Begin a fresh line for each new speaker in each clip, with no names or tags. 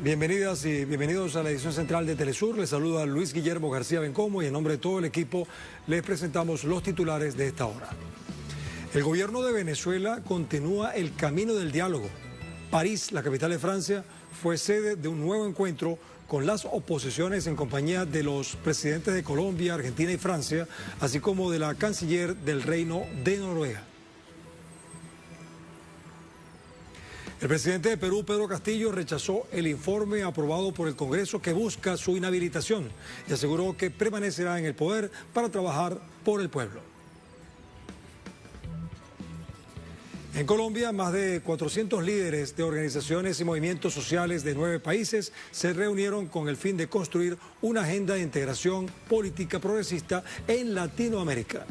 Bienvenidas y bienvenidos a la edición central de Telesur. Les saluda Luis Guillermo García Bencomo y en nombre de todo el equipo les presentamos los titulares de esta hora. El gobierno de Venezuela continúa el camino del diálogo. París, la capital de Francia, fue sede de un nuevo encuentro con las oposiciones en compañía de los presidentes de Colombia, Argentina y Francia, así como de la canciller del Reino de Noruega. El presidente de Perú, Pedro Castillo, rechazó el informe aprobado por el Congreso que busca su inhabilitación y aseguró que permanecerá en el poder para trabajar por el pueblo. En Colombia, más de 400 líderes de organizaciones y movimientos sociales de 9 países se reunieron con el fin de construir una agenda de integración política progresista en Latinoamérica.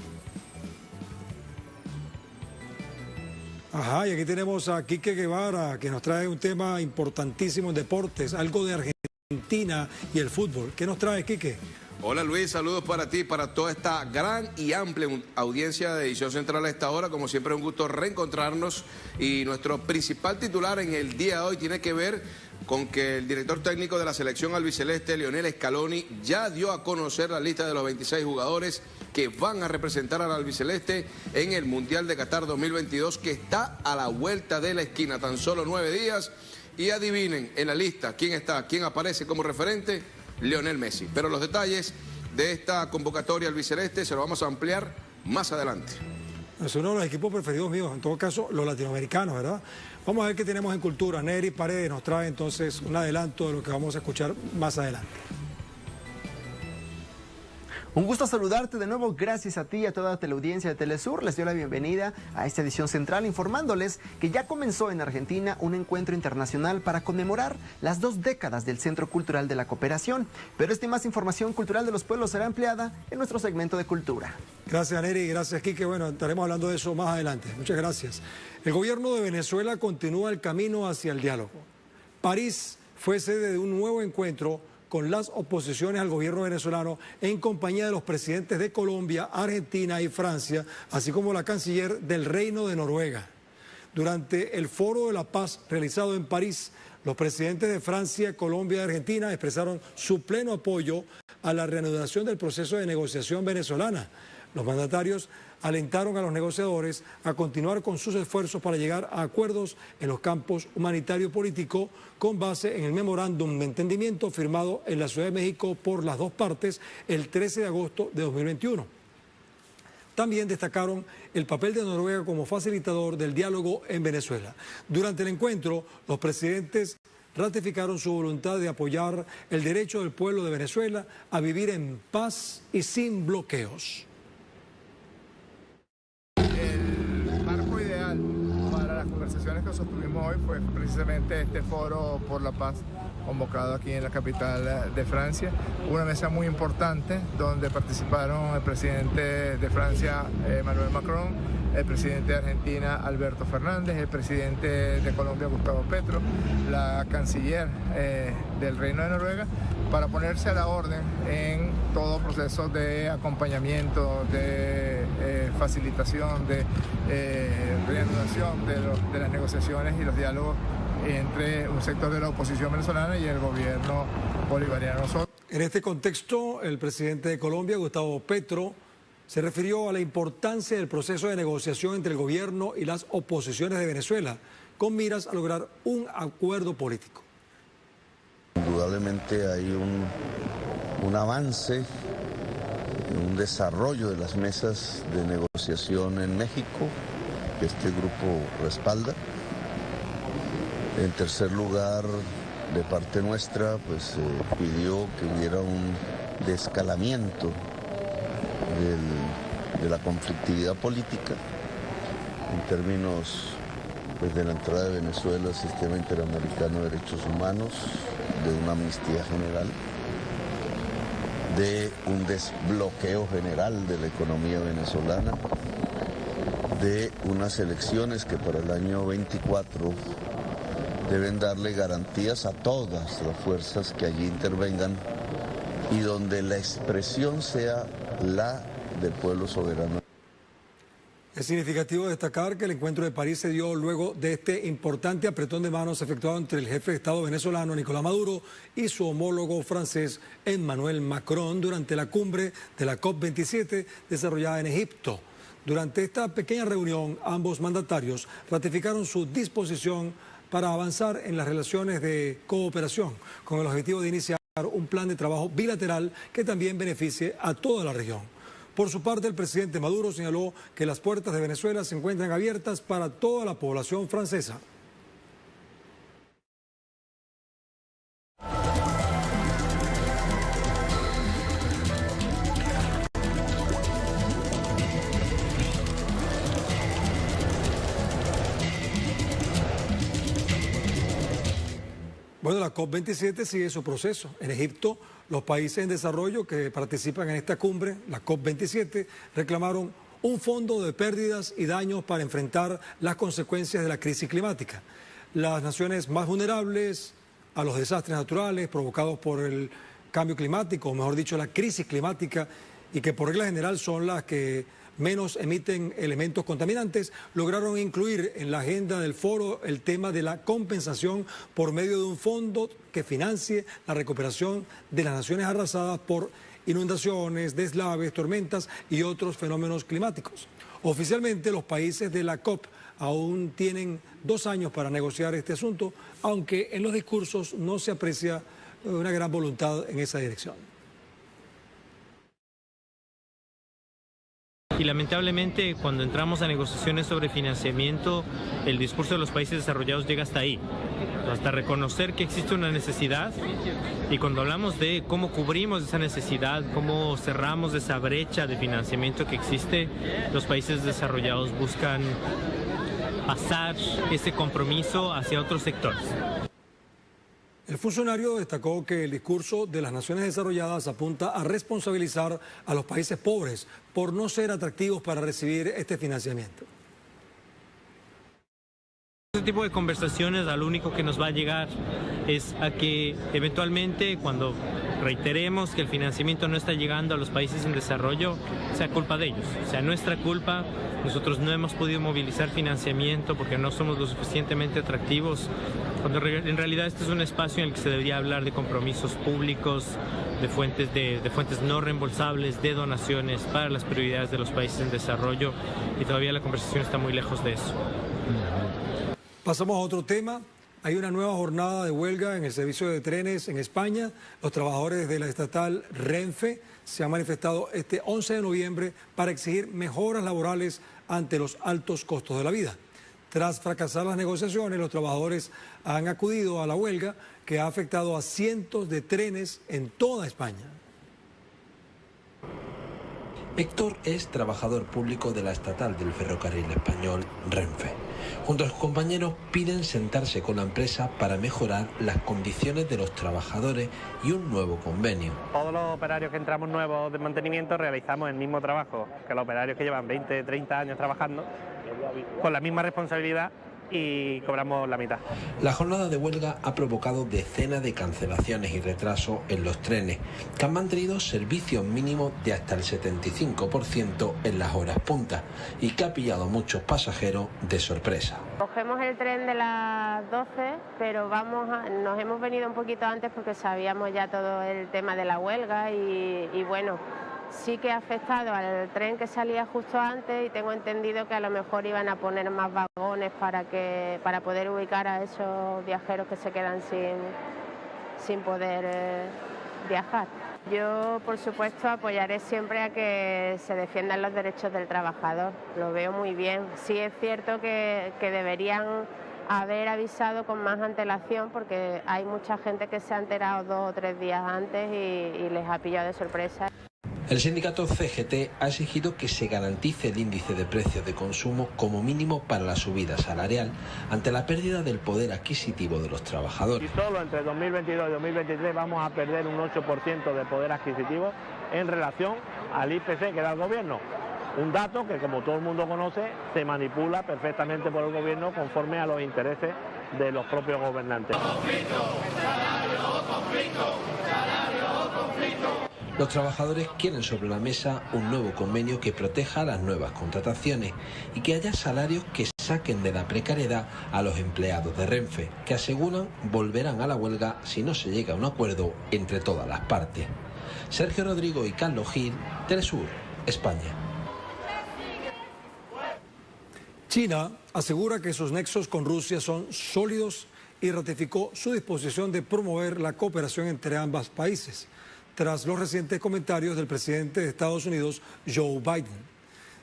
Ajá, y aquí tenemos a Quique Guevara, que nos trae un tema importantísimo en deportes, algo de Argentina y el fútbol. ¿Qué nos trae, Quique?
Hola Luis, saludos para ti, para toda esta gran y amplia audiencia de Edición Central a esta hora. Como siempre, un gusto reencontrarnos y nuestro principal titular en el día de hoy tiene que ver con que el director técnico de la selección albiceleste, Lionel Scaloni, ya dio a conocer la lista de los 26 jugadores que van a representar al albiceleste en el Mundial de Qatar 2022, que está a la vuelta de la esquina, tan solo 9 días. Y adivinen en la lista quién está, quién aparece como referente, Lionel Messi. Pero los detalles de esta convocatoria albiceleste se los vamos a ampliar más adelante.
Es uno de los equipos preferidos míos, en todo caso los latinoamericanos, ¿verdad? Vamos a ver qué tenemos en cultura. Neri Paredes nos trae entonces un adelanto de lo que vamos a escuchar más adelante.
Un gusto saludarte de nuevo, gracias a ti y a toda la teleaudiencia de Telesur. Les doy la bienvenida a esta edición central informándoles que ya comenzó en Argentina un encuentro internacional para conmemorar las 2 décadas del Centro Cultural de la Cooperación. Pero esta y más información cultural de los pueblos será ampliada en nuestro segmento de cultura.
Gracias, Neri, gracias, Quique. Bueno, estaremos hablando de eso más adelante. Muchas gracias. El gobierno de Venezuela continúa el camino hacia el diálogo. París fue sede de un nuevo encuentro con las oposiciones al gobierno venezolano en compañía de los presidentes de Colombia, Argentina y Francia, así como la canciller del Reino de Noruega. Durante el Foro de la Paz realizado en París, los presidentes de Francia, Colombia y Argentina expresaron su pleno apoyo a la reanudación del proceso de negociación venezolana. Los mandatarios alentaron a los negociadores a continuar con sus esfuerzos para llegar a acuerdos en los campos humanitario y político con base en el memorándum de entendimiento firmado en la Ciudad de México por las 2 partes el 13 de agosto de 2021. También destacaron el papel de Noruega como facilitador del diálogo en Venezuela. Durante el encuentro, los presidentes ratificaron su voluntad de apoyar el derecho del pueblo de Venezuela a vivir en paz y sin bloqueos.
Las conversaciones que sostuvimos hoy fue precisamente este foro por la paz convocado aquí en la capital de Francia, una mesa muy importante donde participaron el presidente de Francia, Emmanuel Macron, el presidente de Argentina, Alberto Fernández, el presidente de Colombia, Gustavo Petro, la canciller del Reino de Noruega, para ponerse a la orden en todo proceso de acompañamiento, de facilitación, de reanudación de las negociaciones y los diálogos entre un sector de la oposición venezolana y el gobierno bolivariano.
En este contexto, el presidente de Colombia, Gustavo Petro, se refirió a la importancia del proceso de negociación entre el gobierno y las oposiciones de Venezuela, con miras a lograr un acuerdo político.
Indudablemente hay un avance, un desarrollo de las mesas de negociación en México, que este grupo respalda. En tercer lugar, de parte nuestra, pues pidió que hubiera un descalamiento de la conflictividad política en términos pues, de la entrada de Venezuela al Sistema Interamericano de Derechos Humanos, de una amnistía general, de un desbloqueo general de la economía venezolana, de unas elecciones que para el año 24 deben darle garantías a todas las fuerzas que allí intervengan y donde la expresión sea la del pueblo soberano.
Es significativo destacar que el encuentro de París se dio luego de este importante apretón de manos efectuado entre el jefe de Estado venezolano Nicolás Maduro y su homólogo francés Emmanuel Macron durante la cumbre de la COP27 desarrollada en Egipto. Durante esta pequeña reunión, ambos mandatarios ratificaron su disposición para avanzar en las relaciones de cooperación con el objetivo de iniciar un plan de trabajo bilateral que también beneficie a toda la región. Por su parte, el presidente Maduro señaló que las puertas de Venezuela se encuentran abiertas para toda la población francesa. Bueno, la COP27 sigue su proceso. En Egipto, los países en desarrollo que participan en esta cumbre, la COP27, reclamaron un fondo de pérdidas y daños para enfrentar las consecuencias de la crisis climática. Las naciones más vulnerables a los desastres naturales provocados por el cambio climático, o mejor dicho, la crisis climática, y que por regla general son las que menos emiten elementos contaminantes, lograron incluir en la agenda del foro el tema de la compensación por medio de un fondo que financie la recuperación de las naciones arrasadas por inundaciones, deslaves, tormentas y otros fenómenos climáticos. Oficialmente, los países de la COP aún tienen 2 años para negociar este asunto, aunque en los discursos no se aprecia una gran voluntad en esa dirección.
Y lamentablemente cuando entramos a negociaciones sobre financiamiento, el discurso de los países desarrollados llega hasta ahí, hasta reconocer que existe una necesidad, y cuando hablamos de cómo cubrimos esa necesidad, cómo cerramos esa brecha de financiamiento que existe, los países desarrollados buscan pasar ese compromiso hacia otros sectores.
El funcionario destacó que el discurso de las naciones desarrolladas apunta a responsabilizar a los países pobres por no ser atractivos para recibir este financiamiento.
Este tipo de conversaciones a lo único que nos va a llegar es a que eventualmente cuando reiteremos que el financiamiento no está llegando a los países en desarrollo, sea culpa de ellos, sea nuestra culpa. Nosotros no hemos podido movilizar financiamiento porque no somos lo suficientemente atractivos, cuando en realidad este es un espacio en el que se debería hablar de compromisos públicos, de fuentes no reembolsables, de donaciones para las prioridades de los países en desarrollo, y todavía la conversación está muy lejos de eso.
Pasamos a otro tema. Hay una nueva jornada de huelga en el servicio de trenes en España. Los trabajadores de la estatal Renfe se han manifestado este 11 de noviembre para exigir mejoras laborales ante los altos costos de la vida. Tras fracasar las negociaciones, los trabajadores han acudido a la huelga que ha afectado a cientos de trenes en toda España.
Héctor es trabajador público de la estatal del ferrocarril español Renfe. Junto a sus compañeros piden sentarse con la empresa para mejorar las condiciones de los trabajadores y un nuevo convenio.
Todos los operarios que entramos nuevos de mantenimiento realizamos el mismo trabajo que los operarios que llevan 20, 30 años trabajando, con la misma responsabilidad, y cobramos la mitad.
La jornada de huelga ha provocado decenas de cancelaciones y retrasos en los trenes, que han mantenido servicios mínimos de hasta el 75% en las horas puntas, y que ha pillado a muchos pasajeros de sorpresa.
Cogemos el tren de las 12, pero nos hemos venido un poquito antes porque sabíamos ya todo el tema de la huelga y bueno, sí que ha afectado al tren que salía justo antes, y tengo entendido que a lo mejor iban a poner más vagones para poder ubicar a esos viajeros que se quedan sin poder viajar. Yo, por supuesto, apoyaré siempre a que se defiendan los derechos del trabajador, lo veo muy bien. Sí es cierto que deberían haber avisado con más antelación, porque hay mucha gente que se ha enterado 2 o 3 días antes y les ha pillado de sorpresa.
El sindicato CGT ha exigido que se garantice el índice de precios de consumo como mínimo para la subida salarial ante la pérdida del poder adquisitivo de los trabajadores.
Y solo entre 2022 y 2023 vamos a perder un 8% de poder adquisitivo en relación al IPC que da el gobierno. Un dato que, como todo el mundo conoce, se manipula perfectamente por el gobierno conforme a los intereses de los propios gobernantes.
Los trabajadores quieren sobre la mesa un nuevo convenio que proteja las nuevas contrataciones y que haya salarios que saquen de la precariedad a los empleados de Renfe, que aseguran volverán a la huelga si no se llega a un acuerdo entre todas las partes. Sergio Rodrigo y Carlos Gil, Telesur, España.
China asegura que sus nexos con Rusia son sólidos y ratificó su disposición de promover la cooperación entre ambos países, tras los recientes comentarios del presidente de Estados Unidos, Joe Biden.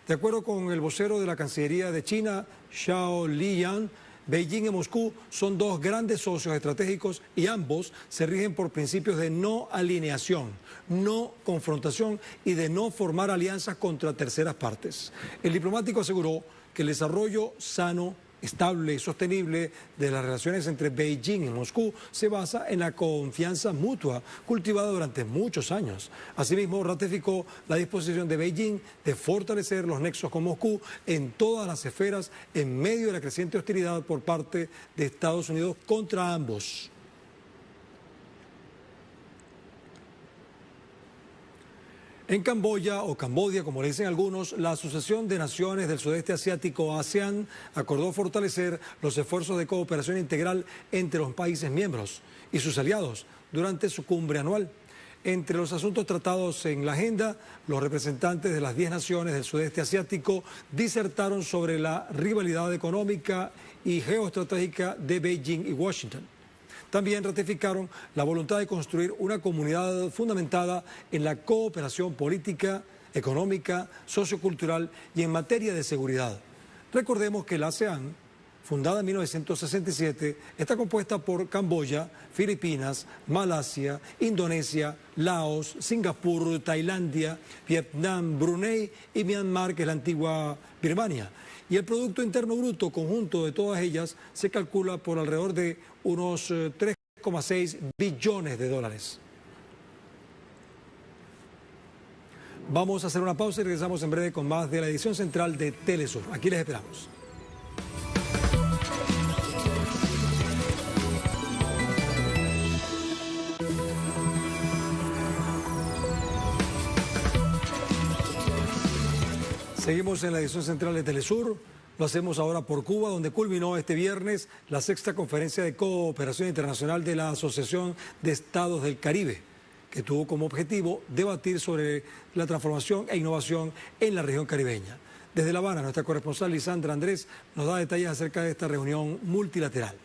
De acuerdo con el vocero de la Cancillería de China, Zhao Liyan, Beijing y Moscú son dos grandes socios estratégicos y ambos se rigen por principios de no alineación, no confrontación y de no formar alianzas contra terceras partes. El diplomático aseguró que el desarrollo sano, estable y sostenible de las relaciones entre Beijing y Moscú se basa en la confianza mutua cultivada durante muchos años. Asimismo, ratificó la disposición de Beijing de fortalecer los nexos con Moscú en todas las esferas en medio de la creciente hostilidad por parte de Estados Unidos contra ambos. En Camboya, o Cambodia, como le dicen algunos, la Asociación de Naciones del Sudeste Asiático, ASEAN, acordó fortalecer los esfuerzos de cooperación integral entre los países miembros y sus aliados durante su cumbre anual. Entre los asuntos tratados en la agenda, los representantes de las 10 naciones del Sudeste Asiático disertaron sobre la rivalidad económica y geoestratégica de Beijing y Washington. También ratificaron la voluntad de construir una comunidad fundamentada en la cooperación política, económica, sociocultural y en materia de seguridad. Recordemos que la ASEAN, fundada en 1967, está compuesta por Camboya, Filipinas, Malasia, Indonesia, Laos, Singapur, Tailandia, Vietnam, Brunei y Myanmar, que es la antigua Birmania. Y el Producto Interno Bruto conjunto de todas ellas se calcula por alrededor de unos 3,6 billones de dólares. Vamos a hacer una pausa y regresamos en breve con más de la edición central de Telesur. Aquí les esperamos. Seguimos en la edición central de Telesur. Lo hacemos ahora por Cuba, donde culminó este viernes la 6ª Conferencia de Cooperación Internacional de la Asociación de Estados del Caribe, que tuvo como objetivo debatir sobre la transformación e innovación en la región caribeña. Desde La Habana, nuestra corresponsal Lisandra Andrés nos da detalles acerca de esta reunión multilateral.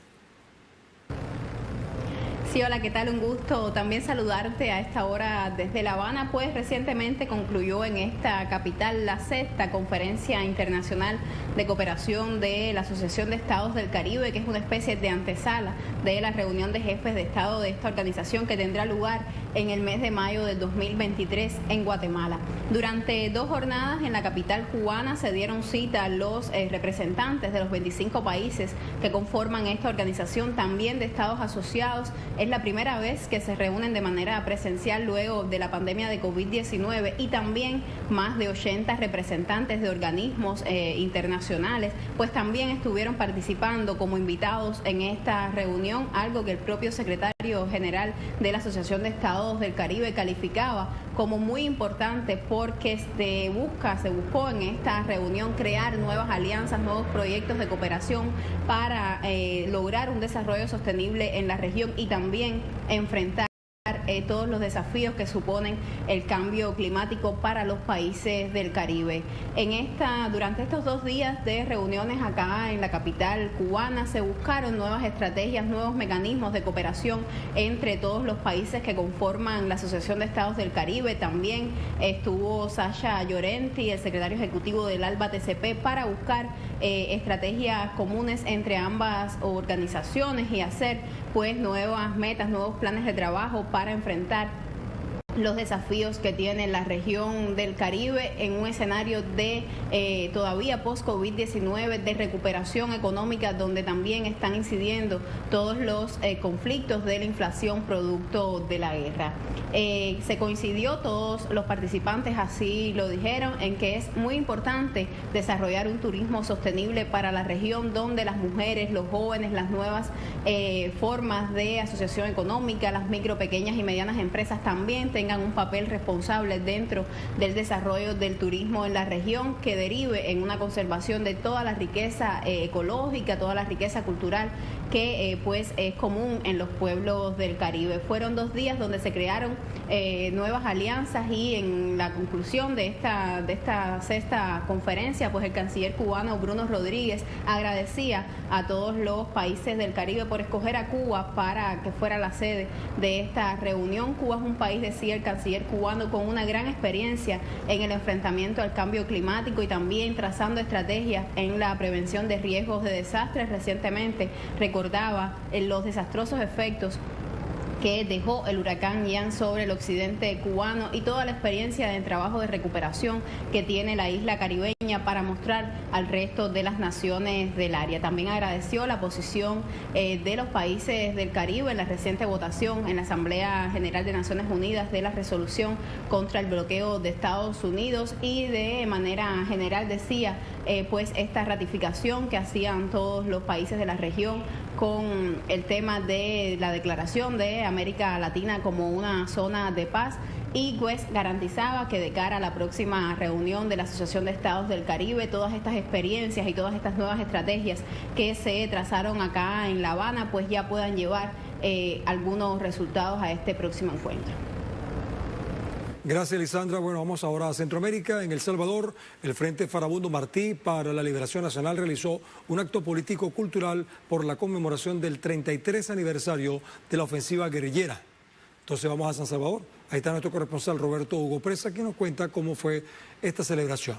Sí, hola, ¿qué tal? Un gusto también saludarte a esta hora desde La Habana, pues recientemente concluyó en esta capital la 6ª Conferencia Internacional de Cooperación de la Asociación de Estados del Caribe, que es una especie de antesala de la reunión de jefes de Estado de esta organización que tendrá lugar en el mes de mayo del 2023 en Guatemala. Durante 2 jornadas en la capital cubana se dieron cita los representantes de los 25 países que conforman esta organización, también de estados asociados. Es la primera vez que se reúnen de manera presencial luego de la pandemia de COVID-19 y también más de 80 representantes de organismos internacionales, pues también estuvieron participando como invitados en esta reunión, algo que el propio secretario general de la Asociación de Estados del Caribe calificaba como muy importante porque se buscó en esta reunión crear nuevas alianzas, nuevos proyectos de cooperación para lograr un desarrollo sostenible en la región y también enfrentar todos los desafíos que suponen el cambio climático para los países del Caribe. Durante estos 2 días de reuniones acá en la capital cubana se buscaron nuevas estrategias, nuevos mecanismos de cooperación entre todos los países que conforman la Asociación de Estados del Caribe. También estuvo Sasha Llorenti, el secretario ejecutivo del ALBA-TCP, para buscar estrategias comunes entre ambas organizaciones y hacer pues nuevas metas, nuevos planes de trabajo para enfrentar los desafíos que tiene la región del Caribe en un escenario de todavía post-COVID-19, de recuperación económica, donde también están incidiendo todos los conflictos de la inflación producto de la guerra. Se coincidió, todos los participantes así lo dijeron, en que es muy importante desarrollar un turismo sostenible para la región, donde las mujeres, los jóvenes, las nuevas formas de asociación económica, las micro, pequeñas y medianas empresas también tengan tengan un papel responsable dentro del desarrollo del turismo en la región, que derive en una conservación de toda la riqueza ecológica, toda la riqueza cultural que pues es común en los pueblos del Caribe. Fueron 2 días donde se crearon nuevas alianzas, y en la conclusión de esta sexta conferencia, pues el canciller cubano Bruno Rodríguez agradecía a todos los países del Caribe por escoger a Cuba para que fuera la sede de esta reunión. Cuba es un país, decía el canciller cubano, con una gran experiencia en el enfrentamiento al cambio climático y también trazando estrategias en la prevención de riesgos de desastres. Recientemente recordaba los desastrosos efectos que dejó el huracán Ian sobre el occidente cubano y toda la experiencia de trabajo de recuperación que tiene la isla caribeña para mostrar al resto de las naciones del área. También agradeció la posición de los países del Caribe en la reciente votación en la Asamblea General de Naciones Unidas de la resolución contra el bloqueo de Estados Unidos, y de manera general decía pues esta ratificación que hacían todos los países de la región con el tema de la declaración de América Latina como una zona de paz, y pues garantizaba que de cara a la próxima reunión de la Asociación de Estados del Caribe, todas estas experiencias y todas estas nuevas estrategias que se trazaron acá en La Habana pues ya puedan llevar algunos resultados a este próximo encuentro.
Gracias, Lisandra. Bueno, vamos ahora a Centroamérica. En El Salvador, el Frente Farabundo Martí para la Liberación Nacional realizó un acto político-cultural por la conmemoración del 33 aniversario de la ofensiva guerrillera. Entonces vamos a San Salvador. Ahí está nuestro corresponsal Roberto Hugo Presa, que nos cuenta cómo fue esta celebración.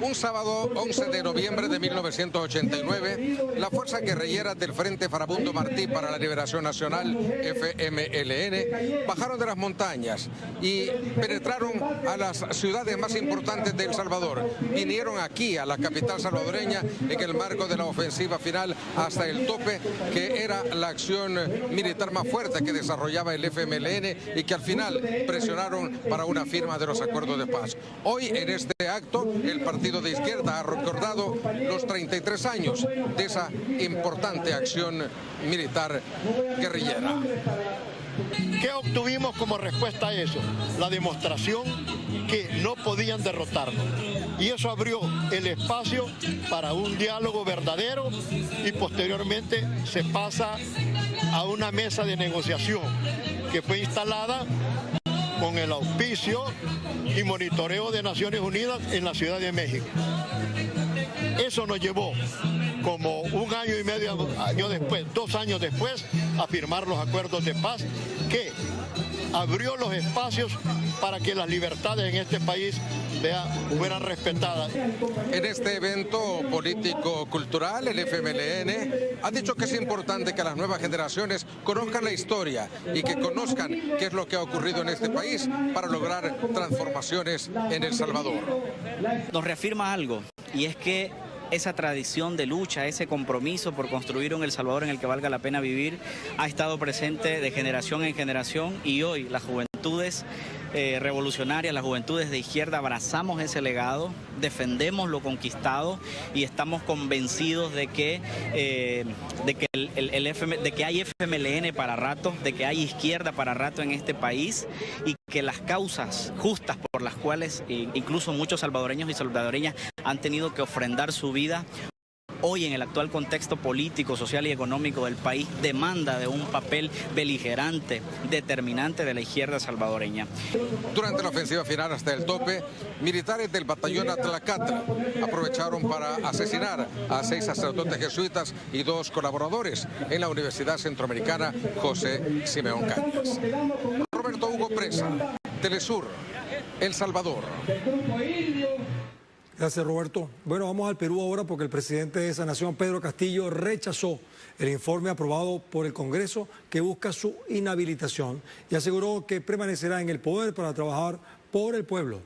Un sábado 11 de noviembre de 1989, las fuerzas guerrilleras del Frente Farabundo Martí para la Liberación Nacional, FMLN, bajaron de las montañas y penetraron a las ciudades más importantes de El Salvador. Vinieron aquí, a la capital salvadoreña, en el marco de la ofensiva final hasta el tope, que era la acción militar más fuerte que desarrollaba el FMLN y que al final presionaron para una firma de los acuerdos de paz. Hoy, en este acto, el Partido de Izquierda ha recordado los 33 años de esa importante acción militar guerrillera.
¿Qué obtuvimos como respuesta a eso? La demostración que no podían derrotarnos. Y eso abrió el espacio para un diálogo verdadero, y posteriormente se pasa a una mesa de negociación que fue instalada con el auspicio y monitoreo de Naciones Unidas en la Ciudad de México. Eso nos llevó como 1 año y medio después, 2 años después, a firmar los acuerdos de paz que abrió los espacios para que las libertades en este país fueran respetadas.
En este evento político-cultural, el FMLN ha dicho que es importante que las nuevas generaciones conozcan la historia y que conozcan qué es lo que ha ocurrido en este país para lograr transformaciones en El Salvador.
Nos reafirma algo, y es que esa tradición de lucha, ese compromiso por construir un El Salvador en el que valga la pena vivir, ha estado presente de generación en generación, y hoy las juventudes revolucionarias, las juventudes de izquierda, abrazamos ese legado, defendemos lo conquistado y estamos convencidos de que hay FMLN para rato, de que hay izquierda para rato en este país, y que las causas justas por las cuales incluso muchos salvadoreños y salvadoreñas han tenido que ofrendar su vida, hoy en el actual contexto político, social y económico del país, demanda de un papel beligerante, determinante de la izquierda salvadoreña.
Durante la ofensiva final hasta el tope, militares del batallón Atlacatl aprovecharon para asesinar a 6 sacerdotes jesuitas y 2 colaboradores en la Universidad Centroamericana José Simeón Cañas. Roberto Hugo Presa, Telesur, El Salvador.
Gracias, Roberto. Bueno, vamos al Perú ahora, porque el presidente de esa nación, Pedro Castillo, rechazó el informe aprobado por el Congreso que busca su inhabilitación y aseguró que permanecerá en el poder para trabajar por el pueblo.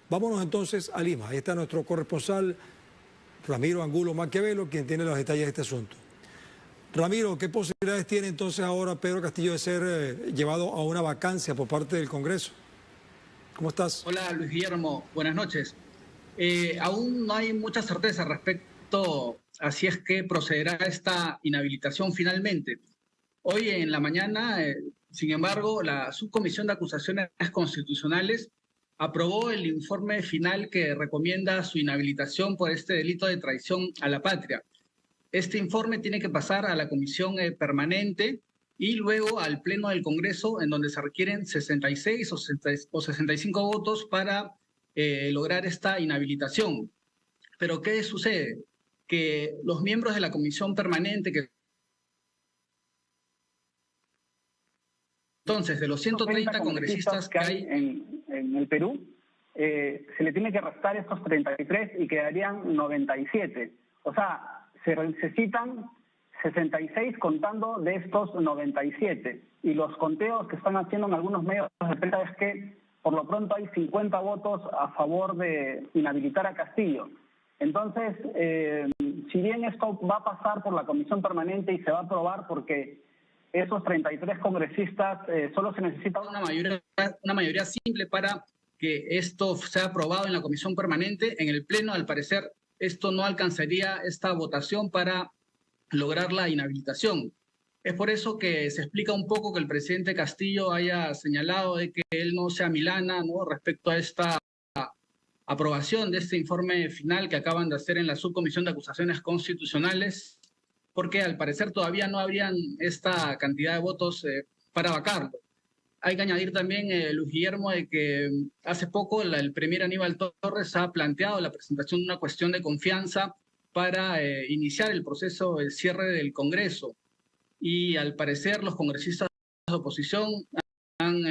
Vámonos entonces a Lima. Ahí está nuestro corresponsal Ramiro Angulo Maquiavelo, quien tiene los detalles de este asunto. Ramiro, ¿qué posibilidades tiene entonces ahora Pedro Castillo de ser llevado a una vacancia por parte del Congreso? ¿Cómo estás?
Hola, Luis Guillermo. Buenas noches. Aún no hay mucha certeza respecto a si es que procederá esta inhabilitación finalmente. Hoy en la mañana Sin embargo, la Subcomisión de Acusaciones Constitucionales aprobó el informe final que recomienda su inhabilitación por este delito de traición a la patria. Este informe tiene que pasar a la Comisión Permanente y luego al Pleno del Congreso, en donde se requieren 66 o 65 votos para lograr esta inhabilitación. Pero ¿qué sucede? Que los miembros de la Comisión Permanente, que entonces de los 130 congresistas que hay
en el Perú, se le tiene que restar estos 33 y quedarían 97. O sea, se necesitan 66 contando de estos 97. Y los conteos que están haciendo en algunos medios de prensa es que por lo pronto hay 50 votos a favor de inhabilitar a Castillo. Entonces, si bien esto va a pasar por la Comisión Permanente y se va a aprobar porque esos 33 congresistas solo se necesita
una mayoría simple para que esto sea aprobado en la Comisión Permanente. En el Pleno, al parecer, esto no alcanzaría esta votación para lograr la inhabilitación. Es por eso que se explica un poco que el presidente Castillo haya señalado de que él no se amilana, ¿no?, respecto a esta aprobación de este informe final que acaban de hacer en la Subcomisión de Acusaciones Constitucionales, porque al parecer todavía no habrían esta cantidad de votos para vacarlo. Hay que añadir también, Luis Guillermo, de que hace poco el premier Aníbal Torres ha planteado la presentación de una cuestión de confianza para iniciar el proceso del cierre del Congreso. Y al parecer los congresistas de oposición han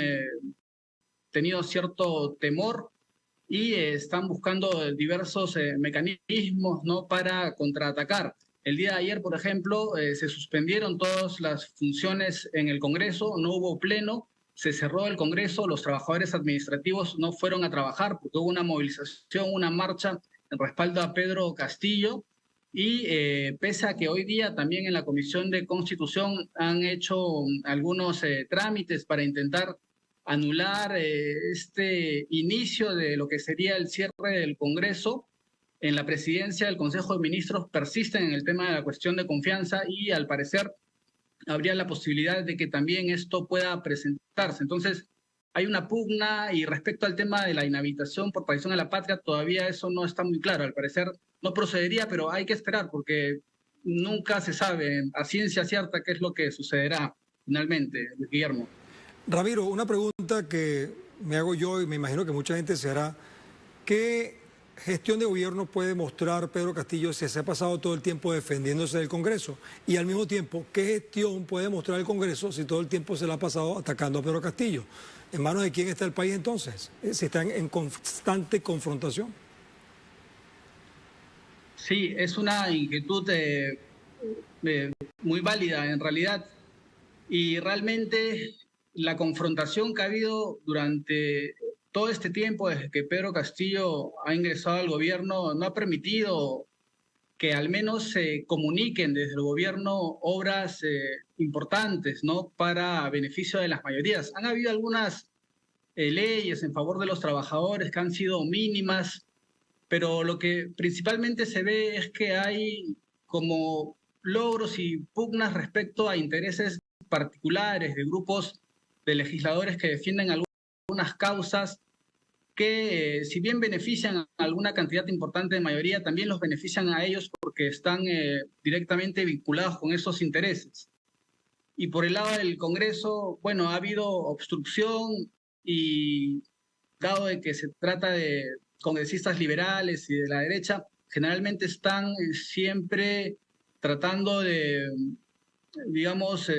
tenido cierto temor y están buscando diversos mecanismos, ¿no?, para contraatacar. El día de ayer, por ejemplo, se suspendieron todas las funciones en el Congreso, no hubo pleno, se cerró el Congreso, los trabajadores administrativos no fueron a trabajar porque hubo una movilización, una marcha en respaldo a Pedro Castillo. Y pese a que hoy día también en la Comisión de Constitución han hecho algunos trámites para intentar anular este inicio de lo que sería el cierre del Congreso, en la presidencia del Consejo de Ministros persisten en el tema de la cuestión de confianza y al parecer habría la posibilidad de que también esto pueda presentarse. Entonces hay una pugna y respecto al tema de la inhabilitación por traición a la patria todavía eso no está muy claro. Al parecer no procedería, pero hay que esperar porque nunca se sabe a ciencia cierta qué es lo que sucederá finalmente, Guillermo.
Ramiro, una pregunta que me hago yo y me imagino que mucha gente se hará. ¿Qué gestión de gobierno puede mostrar Pedro Castillo si se ha pasado todo el tiempo defendiéndose del Congreso? Y al mismo tiempo, ¿qué gestión puede mostrar el Congreso si todo el tiempo se le ha pasado atacando a Pedro Castillo? ¿En manos de quién está el país entonces? ¿Si están en constante confrontación?
Sí, es una inquietud muy válida en realidad. Y realmente la confrontación que ha habido durante todo este tiempo desde que Pedro Castillo ha ingresado al gobierno no ha permitido que al menos se comuniquen desde el gobierno obras importantes, ¿no?, para beneficio de las mayorías. Han habido algunas leyes en favor de los trabajadores que han sido mínimas, pero lo que principalmente se ve es que hay como logros y pugnas respecto a intereses particulares de grupos de legisladores que defienden algunas causas que si bien benefician a alguna cantidad importante de mayoría, también los benefician a ellos porque están directamente vinculados con esos intereses. Y por el lado del Congreso, bueno, ha habido obstrucción y dado de que se trata de congresistas liberales y de la derecha, generalmente están siempre tratando de, digamos,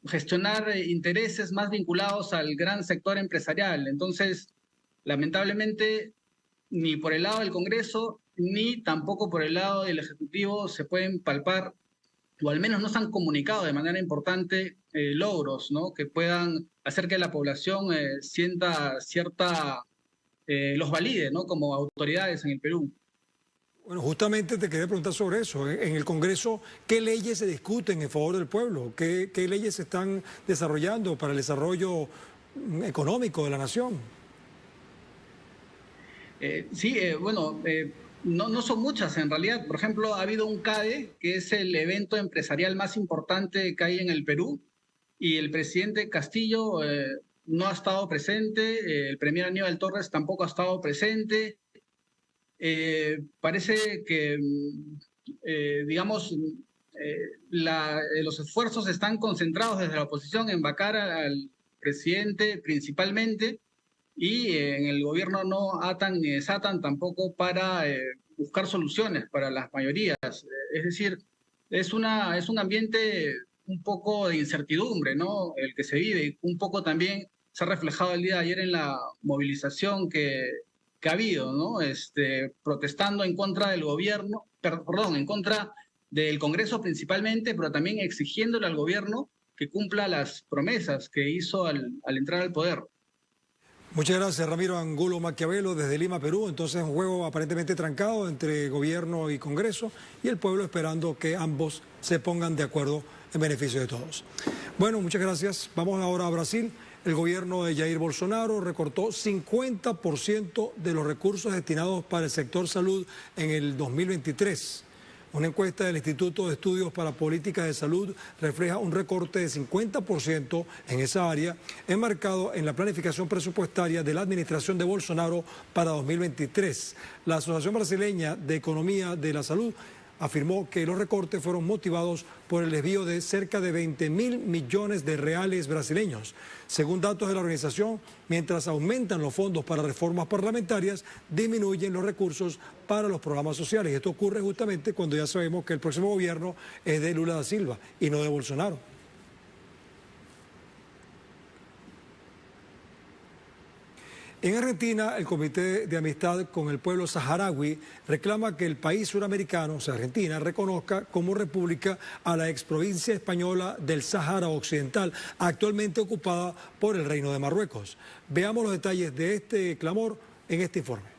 gestionar intereses más vinculados al gran sector empresarial. Entonces, lamentablemente, ni por el lado del Congreso, ni tampoco por el lado del Ejecutivo se pueden palpar, o al menos no se han comunicado de manera importante logros, ¿no?, que puedan hacer que la población sienta cierta, los valide, ¿no?, como autoridades en el Perú.
Bueno, justamente te quería preguntar sobre eso. En el Congreso, ¿qué leyes se discuten en favor del pueblo? ¿Qué leyes se están desarrollando para el desarrollo económico de la nación?
No son muchas en realidad. Por ejemplo, ha habido un CADE, que es el evento empresarial más importante que hay en el Perú, y el presidente Castillo no ha estado presente, el premier Aníbal Torres tampoco ha estado presente. Parece que, digamos, los esfuerzos están concentrados desde la oposición en vacar al presidente principalmente, y en el gobierno no atan ni desatan tampoco para buscar soluciones para las mayorías. Es decir, es un ambiente un poco de incertidumbre, ¿no?, el que se vive, y un poco también se ha reflejado el día de ayer en la movilización que ha habido, ¿no? Protestando en contra del gobierno, perdón, en contra del Congreso principalmente, pero también exigiéndole al gobierno que cumpla las promesas que hizo al entrar al poder.
Muchas gracias, Ramiro Angulo Maquiavelo, desde Lima, Perú. Entonces, un juego aparentemente trancado entre gobierno y Congreso, y el pueblo esperando que ambos se pongan de acuerdo en beneficio de todos. Bueno, muchas gracias. Vamos ahora a Brasil. El gobierno de Jair Bolsonaro recortó 50% de los recursos destinados para el sector salud en el 2023. Una encuesta del Instituto de Estudios para Políticas de Salud refleja un recorte de 50% en esa área, enmarcado en la planificación presupuestaria de la administración de Bolsonaro para 2023. La Asociación Brasileña de Economía de la Salud afirmó que los recortes fueron motivados por el desvío de cerca de 20.000 millones de reales brasileños. Según datos de la organización, mientras aumentan los fondos para reformas parlamentarias, disminuyen los recursos para los programas sociales. Y esto ocurre justamente cuando ya sabemos que el próximo gobierno es de Lula da Silva y no de Bolsonaro. En Argentina, el Comité de Amistad con el Pueblo Saharaui reclama que el país suramericano, o sea, Argentina, reconozca como república a la exprovincia española del Sáhara Occidental, actualmente ocupada por el Reino de Marruecos. Veamos los detalles de este clamor en este informe.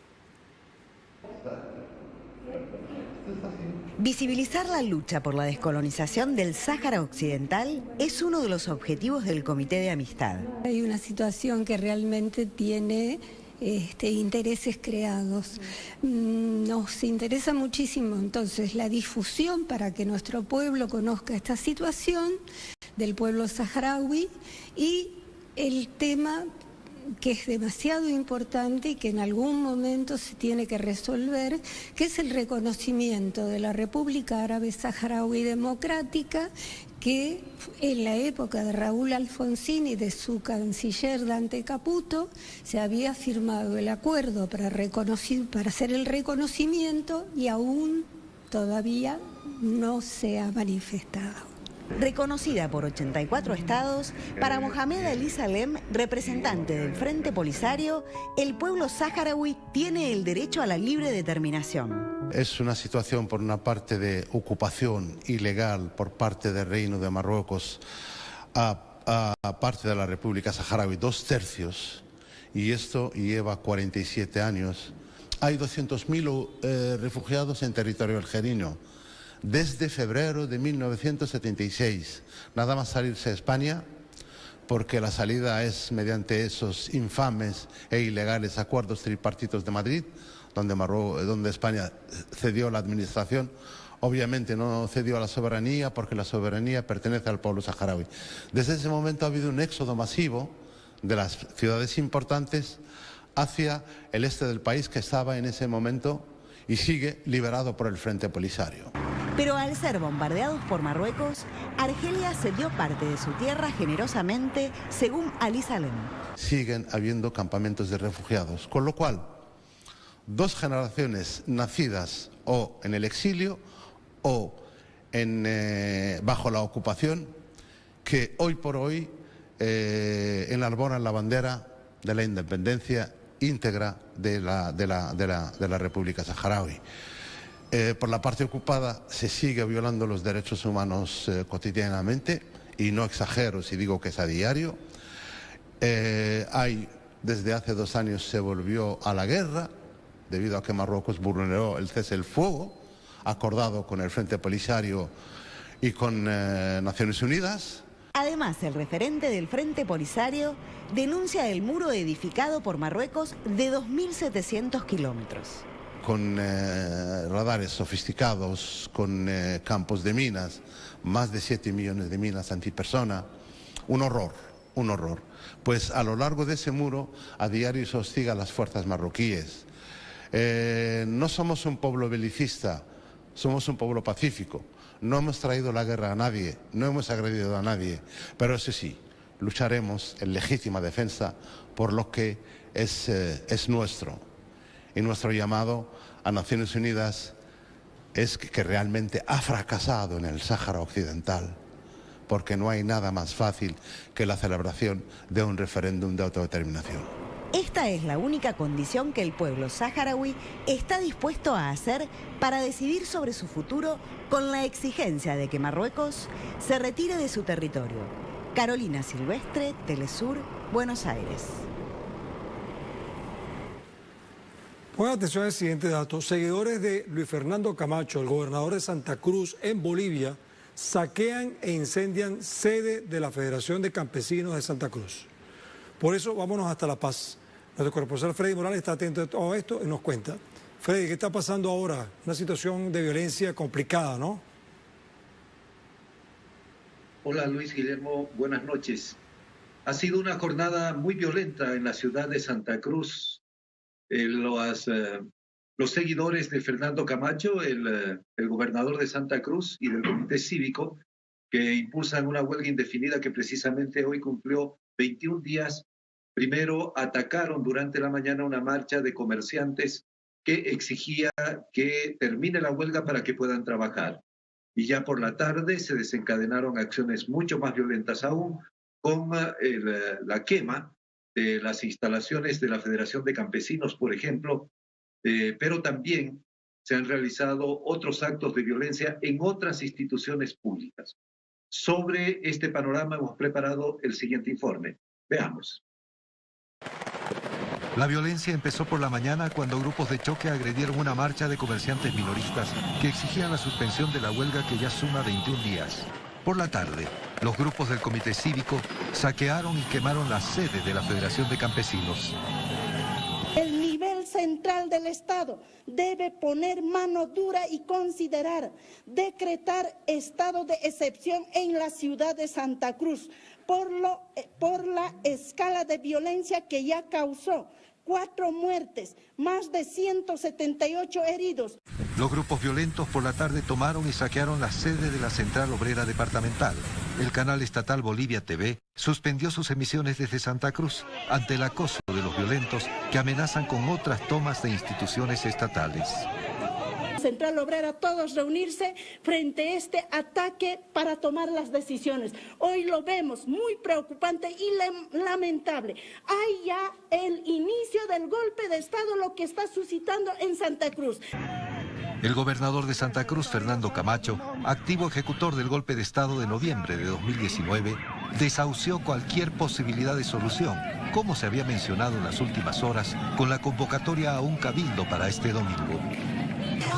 Visibilizar la lucha por la descolonización del Sáhara Occidental es uno de los objetivos del Comité de Amistad.
Hay una situación que realmente tiene intereses creados. Nos interesa muchísimo entonces la difusión para que nuestro pueblo conozca esta situación del pueblo saharaui, y el tema que es demasiado importante y que en algún momento se tiene que resolver, que es el reconocimiento de la República Árabe Saharaui Democrática, que en la época de Raúl Alfonsín y de su canciller Dante Caputo se había firmado el acuerdo para hacer el reconocimiento, y aún todavía no se ha manifestado.
Reconocida por 84 estados, para Mohamed Ali Salem, representante del Frente Polisario, el pueblo saharaui tiene el derecho a la libre determinación.
Es una situación, por una parte, de ocupación ilegal por parte del Reino de Marruecos a parte de la República Saharaui, 2/3, y esto lleva 47 años. Hay 200.000 refugiados en territorio algerino. Desde febrero de 1976, nada más salirse a España, porque la salida es mediante esos infames e ilegales acuerdos tripartitos de Madrid, donde España cedió la administración. Obviamente no cedió a la soberanía, porque la soberanía pertenece al pueblo saharaui. Desde ese momento ha habido un éxodo masivo de las ciudades importantes hacia el este del país, que estaba en ese momento y sigue liberado por el Frente Polisario.
Pero al ser bombardeados por Marruecos, Argelia cedió parte de su tierra generosamente, según Ali Salem.
Siguen habiendo campamentos de refugiados, con lo cual 2 generaciones nacidas o en el exilio o bajo la ocupación, que hoy por hoy enarbonan la bandera de la independencia íntegra de la República Saharaui. Por la parte ocupada se sigue violando los derechos humanos cotidianamente, y no exagero si digo que es a diario. Desde hace 2 años se volvió a la guerra, debido a que Marruecos vulneró el cese del fuego acordado con el Frente Polisario y con Naciones Unidas.
Además, el referente del Frente Polisario denuncia el muro edificado por Marruecos de 2.700 kilómetros.
Con radares sofisticados, con campos de minas, más de 7 millones de minas antipersona, Un horror, un horror. Pues a lo largo de ese muro a diario se hostiga a las fuerzas marroquíes. No somos un pueblo belicista, somos un pueblo pacífico. No hemos traído la guerra a nadie, no hemos agredido a nadie, pero eso sí, lucharemos en legítima defensa por lo que es nuestro. Y nuestro llamado a Naciones Unidas es que realmente ha fracasado en el Sáhara Occidental, porque no hay nada más fácil que la celebración de un referéndum de autodeterminación.
Esta es la única condición que el pueblo saharaui está dispuesto a hacer para decidir sobre su futuro, con la exigencia de que Marruecos se retire de su territorio. Carolina Silvestre, Telesur, Buenos Aires.
Pongan atención al siguiente dato. Seguidores de Luis Fernando Camacho, el gobernador de Santa Cruz en Bolivia, saquean e incendian sede de la Federación de Campesinos de Santa Cruz. Por eso vámonos hasta La Paz. Nuestro corresponsal Freddy Morales está atento a todo esto y nos cuenta. Freddy, ¿qué está pasando ahora? Una situación de violencia complicada, ¿no?
Hola Luis Guillermo, buenas noches. Ha sido una jornada muy violenta en la ciudad de Santa Cruz. Los seguidores de Fernando Camacho, el gobernador de Santa Cruz, y del Comité Cívico, que impulsan una huelga indefinida que precisamente hoy cumplió 21 días. Primero atacaron durante la mañana una marcha de comerciantes que exigía que termine la huelga para que puedan trabajar. Y ya por la tarde se desencadenaron acciones mucho más violentas aún, con la quema de las instalaciones de la Federación de Campesinos, por ejemplo, pero también se han realizado otros actos de violencia en otras instituciones públicas. Sobre este panorama hemos preparado el siguiente informe. Veamos.
La violencia empezó por la mañana cuando grupos de choque agredieron una marcha de comerciantes minoristas que exigían la suspensión de la huelga que ya suma 21 días. Por la tarde, los grupos del Comité Cívico saquearon y quemaron la sede de la Federación de Campesinos.
El nivel central del Estado debe poner mano dura y decretar estado de excepción en la ciudad de Santa Cruz por la escala de violencia que ya causó 4 muertes, más de 178 heridos.
Los grupos violentos por la tarde tomaron y saquearon la sede de la Central Obrera Departamental. El canal estatal Bolivia TV suspendió sus emisiones desde Santa Cruz ante el acoso de los violentos que amenazan con otras tomas de instituciones estatales.
Central Obrera, todos reunirse frente a este ataque para tomar las decisiones. Hoy lo vemos muy preocupante y lamentable. Hay ya el inicio del golpe de Estado, lo que está suscitando en Santa Cruz.
El gobernador de Santa Cruz, Fernando Camacho, activo ejecutor del golpe de Estado de noviembre de 2019, desahució cualquier posibilidad de solución, como se había mencionado en las últimas horas, con la convocatoria a un cabildo para este domingo.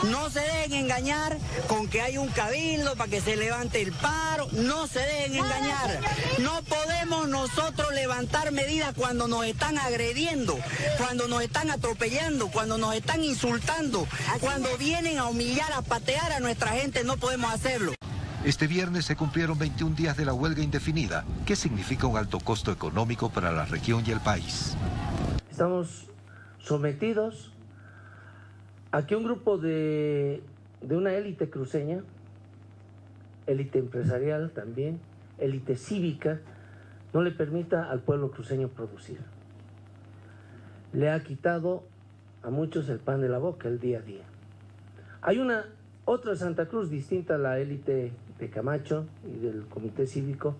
No se dejen engañar con que hay un cabildo para que se levante el paro, no se dejen engañar. No podemos nosotros levantar medidas cuando nos están agrediendo, cuando nos están atropellando, cuando nos están insultando, cuando vienen a humillar, a patear a nuestra gente, no podemos hacerlo.
Este viernes se cumplieron 21 días de la huelga indefinida, que significa un alto costo económico para la región y el país.
Estamos sometidos a que un grupo de una élite cruceña, élite empresarial también, élite cívica, no le permita al pueblo cruceño producir. Le ha quitado a muchos el pan de la boca, el día a día. Hay otra Santa Cruz distinta a la élite de Camacho y del Comité Cívico,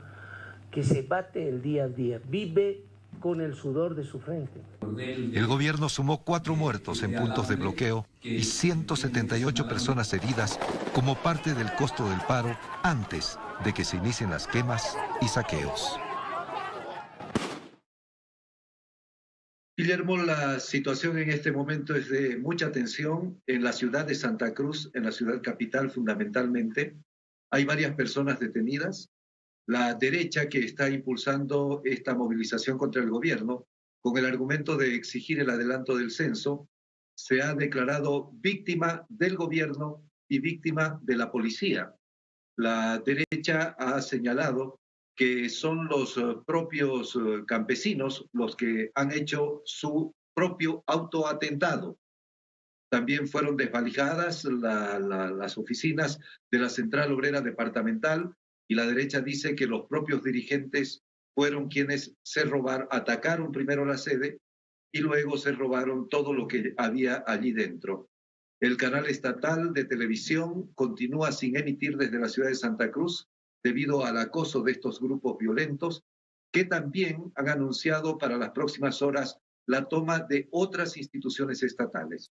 que se bate el día a día, vive con el sudor de su frente.
El gobierno sumó 4 muertos en puntos de bloqueo y 178 personas heridas como parte del costo del paro antes de que se inicien las quemas y saqueos.
Guillermo, la situación en este momento es de mucha tensión en la ciudad de Santa Cruz, en la ciudad capital fundamentalmente. Hay varias personas detenidas. La derecha que está impulsando esta movilización contra el gobierno, con el argumento de exigir el adelanto del censo, se ha declarado víctima del gobierno y víctima de la policía. La derecha ha señalado que son los propios campesinos los que han hecho su propio autoatentado. También fueron desvalijadas las oficinas de la Central Obrera Departamental y la derecha dice que los propios dirigentes fueron quienes atacaron primero la sede y luego se robaron todo lo que había allí dentro. El canal estatal de televisión continúa sin emitir desde la ciudad de Santa Cruz debido al acoso de estos grupos violentos que también han anunciado para las próximas horas la toma de otras instituciones estatales.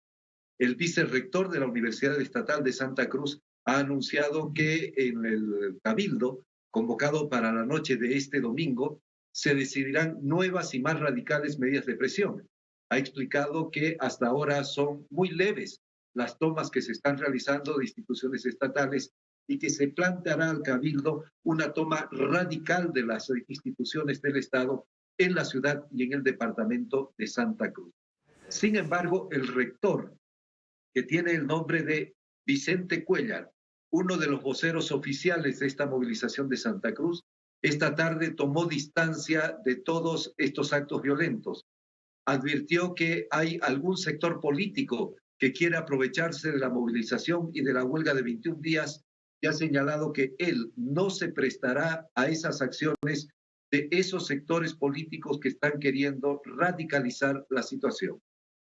El vicerrector de la Universidad Estatal de Santa Cruz ha anunciado que en el cabildo convocado para la noche de este domingo se decidirán nuevas y más radicales medidas de presión. Ha explicado que hasta ahora son muy leves las tomas que se están realizando de instituciones estatales y que se planteará al cabildo una toma radical de las instituciones del Estado en la ciudad y en el departamento de Santa Cruz. Sin embargo, el rector, que tiene el nombre de Vicente Cuellar, uno de los voceros oficiales de esta movilización de Santa Cruz, esta tarde tomó distancia de todos estos actos violentos. Advirtió que hay algún sector político que quiere aprovecharse de la movilización y de la huelga de 21 días y ha señalado que él no se prestará a esas acciones de esos sectores políticos que están queriendo radicalizar la situación.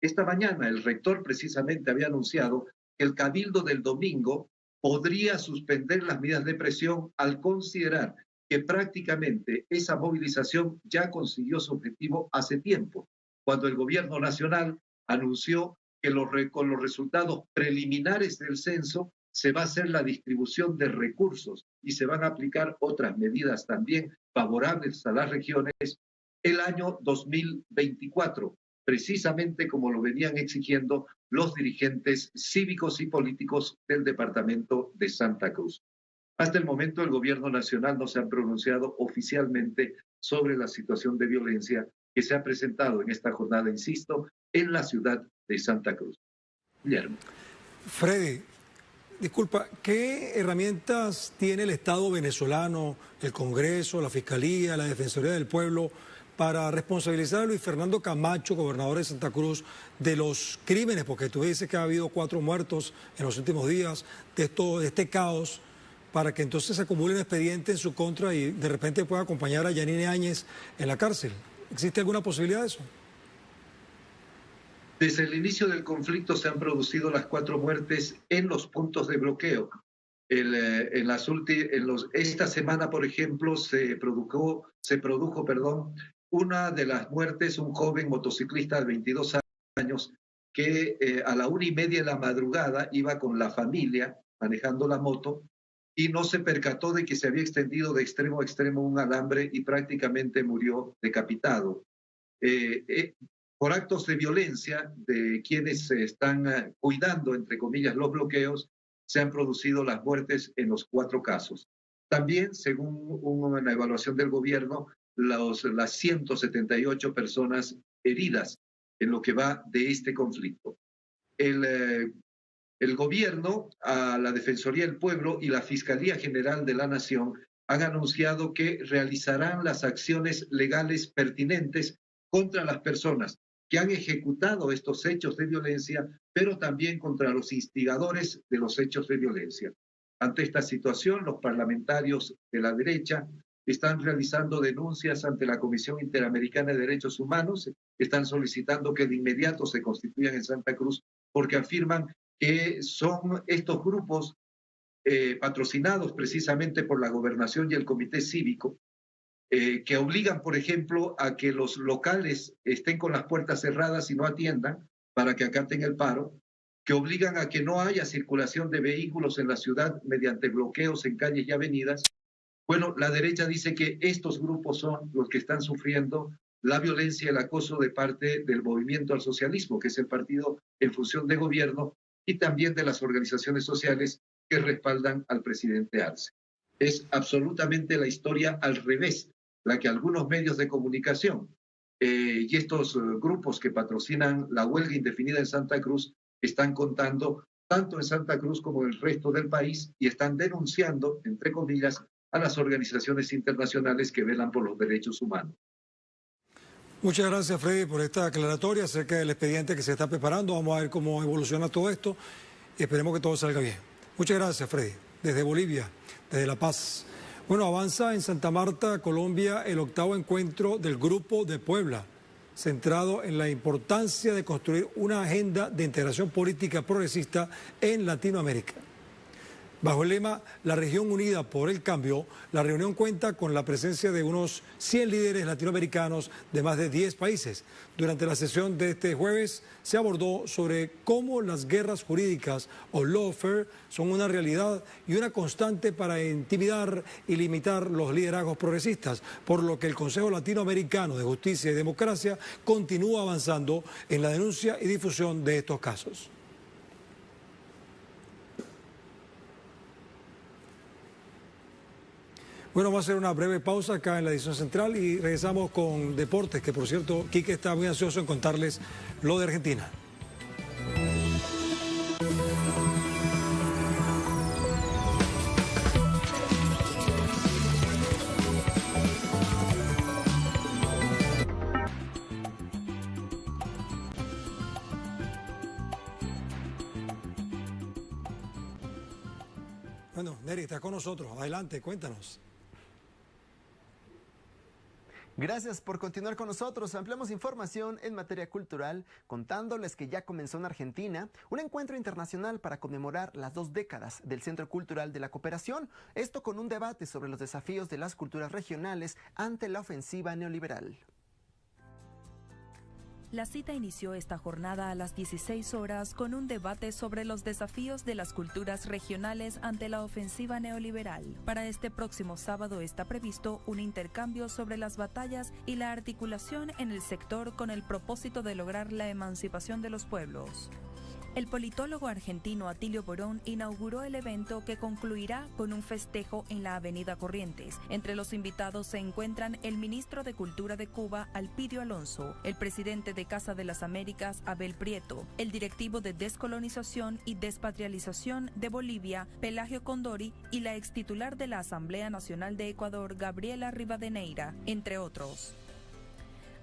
Esta mañana el rector precisamente había anunciado que el cabildo del domingo podría suspender las medidas de presión al considerar que prácticamente esa movilización ya consiguió su objetivo hace tiempo, cuando el gobierno nacional anunció que con los resultados preliminares del censo se va a hacer la distribución de recursos y se van a aplicar otras medidas también favorables a las regiones el año 2024, precisamente como lo venían exigiendo los dirigentes cívicos y políticos del departamento de Santa Cruz. Hasta el momento el gobierno nacional no se ha pronunciado oficialmente sobre la situación de violencia que se ha presentado en esta jornada, insisto, en la ciudad de Santa Cruz. Guillermo.
Freddy, disculpa, ¿qué herramientas tiene el Estado venezolano, el Congreso, la Fiscalía, la Defensoría del Pueblo para responsabilizar a Luis Fernando Camacho, gobernador de Santa Cruz, de los crímenes? Porque tú dices que ha habido 4 muertos en los últimos días de este caos, para que entonces se acumule un expediente en su contra y de repente pueda acompañar a Yanine Áñez en la cárcel. ¿Existe alguna posibilidad de eso?
Desde el inicio del conflicto se han producido las 4 muertes en los puntos de bloqueo. Esta semana, por ejemplo, se produjo, una de las muertes, un joven motociclista de 22 años que a la 1:30 de la madrugada iba con la familia manejando la moto y no se percató de que se había extendido de extremo a extremo un alambre y prácticamente murió decapitado. Por actos de violencia de quienes se están cuidando, entre comillas, los bloqueos, se han producido las muertes en los 4 casos. También, según una evaluación del gobierno, las 178 personas heridas en lo que va de este conflicto. El gobierno, a la Defensoría del Pueblo y la Fiscalía General de la Nación han anunciado que realizarán las acciones legales pertinentes contra las personas que han ejecutado estos hechos de violencia, pero también contra los instigadores de los hechos de violencia. Ante esta situación, los parlamentarios de la derecha están realizando denuncias ante la Comisión Interamericana de Derechos Humanos, están solicitando que de inmediato se constituyan en Santa Cruz, porque afirman que son estos grupos patrocinados precisamente por la gobernación y el comité cívico, que obligan, por ejemplo, a que los locales estén con las puertas cerradas y no atiendan para que acaten el paro, que obligan a que no haya circulación de vehículos en la ciudad mediante bloqueos en calles y avenidas. Bueno, la derecha dice que estos grupos son los que están sufriendo la violencia y el acoso de parte del Movimiento al Socialismo, que es el partido en función de gobierno, y también de las organizaciones sociales que respaldan al presidente Arce. Es absolutamente la historia al revés, la que algunos medios de comunicación y estos grupos que patrocinan la huelga indefinida en Santa Cruz están contando tanto en Santa Cruz como en el resto del país y están denunciando, entre comillas, a las organizaciones internacionales que velan por los derechos humanos.
Muchas gracias, Freddy, por esta aclaratoria acerca del expediente que se está preparando. Vamos a ver cómo evoluciona todo esto y esperemos que todo salga bien. Muchas gracias, Freddy. Desde Bolivia, desde La Paz. Bueno, avanza en Santa Marta, Colombia, el 8º encuentro del Grupo de Puebla, centrado en la importancia de construir una agenda de integración política progresista en Latinoamérica. Bajo el lema La región unida por el cambio, la reunión cuenta con la presencia de unos 100 líderes latinoamericanos de más de 10 países. Durante la sesión de este jueves se abordó sobre cómo las guerras jurídicas o lawfare son una realidad y una constante para intimidar y limitar los liderazgos progresistas, por lo que el Consejo Latinoamericano de Justicia y Democracia continúa avanzando en la denuncia y difusión de estos casos. Bueno, vamos a hacer una breve pausa acá en la edición central y regresamos con deportes, que por cierto, Quique está muy ansioso en contarles lo de Argentina. Bueno, Neri, estás con nosotros. Adelante, cuéntanos.
Gracias por continuar con nosotros. Ampliamos información en materia cultural, contándoles que ya comenzó en Argentina un encuentro internacional para conmemorar las 2 décadas del Centro Cultural de la Cooperación. Esto con un debate sobre los desafíos de las culturas regionales ante la ofensiva neoliberal.
La cita inició esta jornada a las 16 horas con un debate sobre los desafíos de las culturas regionales ante la ofensiva neoliberal. Para este próximo sábado está previsto un intercambio sobre las batallas y la articulación en el sector con el propósito de lograr la emancipación de los pueblos. El politólogo argentino Atilio Borón inauguró el evento, que concluirá con un festejo en la Avenida Corrientes. Entre los invitados se encuentran el ministro de Cultura de Cuba, Alpidio Alonso, el presidente de Casa de las Américas, Abel Prieto, el directivo de Descolonización y Despatrialización de Bolivia, Pelagio Condori, y la extitular de la Asamblea Nacional de Ecuador, Gabriela Rivadeneira, entre otros.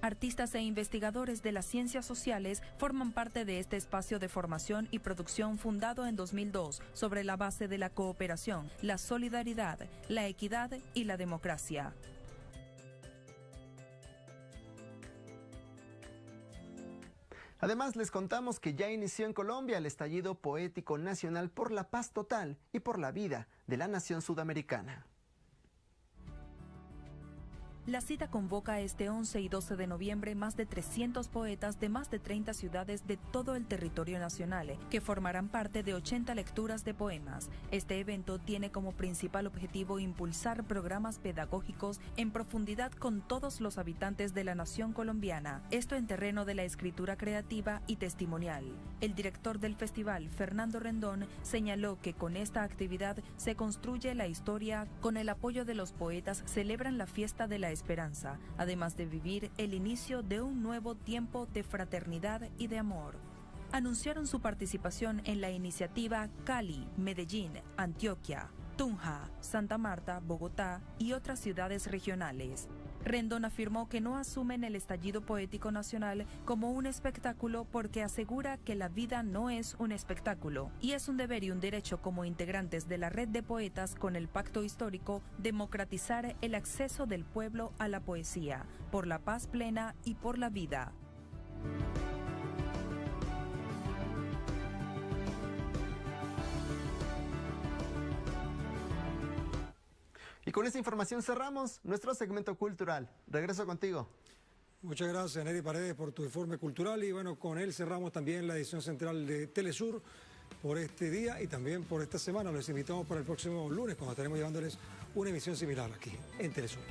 Artistas e investigadores de las ciencias sociales forman parte de este espacio de formación y producción fundado en 2002 sobre la base de la cooperación, la solidaridad, la equidad y la democracia.
Además, les contamos que ya inició en Colombia el estallido poético nacional por la paz total y por la vida de la nación sudamericana.
La cita convoca este 11 y 12 de noviembre más de 300 poetas de más de 30 ciudades de todo el territorio nacional, que formarán parte de 80 lecturas de poemas. Este evento tiene como principal objetivo impulsar programas pedagógicos en profundidad con todos los habitantes de la nación colombiana, esto en terreno de la escritura creativa y testimonial. El director del festival, Fernando Rendón, señaló que con esta actividad se construye la historia. Con el apoyo de los poetas celebran la fiesta de la esperanza, además de vivir el inicio de un nuevo tiempo de fraternidad y de amor. Anunciaron su participación en la iniciativa Cali, Medellín, Antioquia, Tunja, Santa Marta, Bogotá y otras ciudades regionales. Rendón afirmó que no asumen el estallido poético nacional como un espectáculo, porque asegura que la vida no es un espectáculo y es un deber y un derecho como integrantes de la red de poetas con el pacto histórico democratizar el acceso del pueblo a la poesía, por la paz plena y por la vida.
Y con esta información cerramos nuestro segmento cultural. Regreso contigo.
Muchas gracias, Neri Paredes, por tu informe cultural. Y bueno, con él cerramos también la edición central de Telesur por este día y también por esta semana. Los invitamos para el próximo lunes, cuando estaremos llevándoles una emisión similar aquí en Telesur.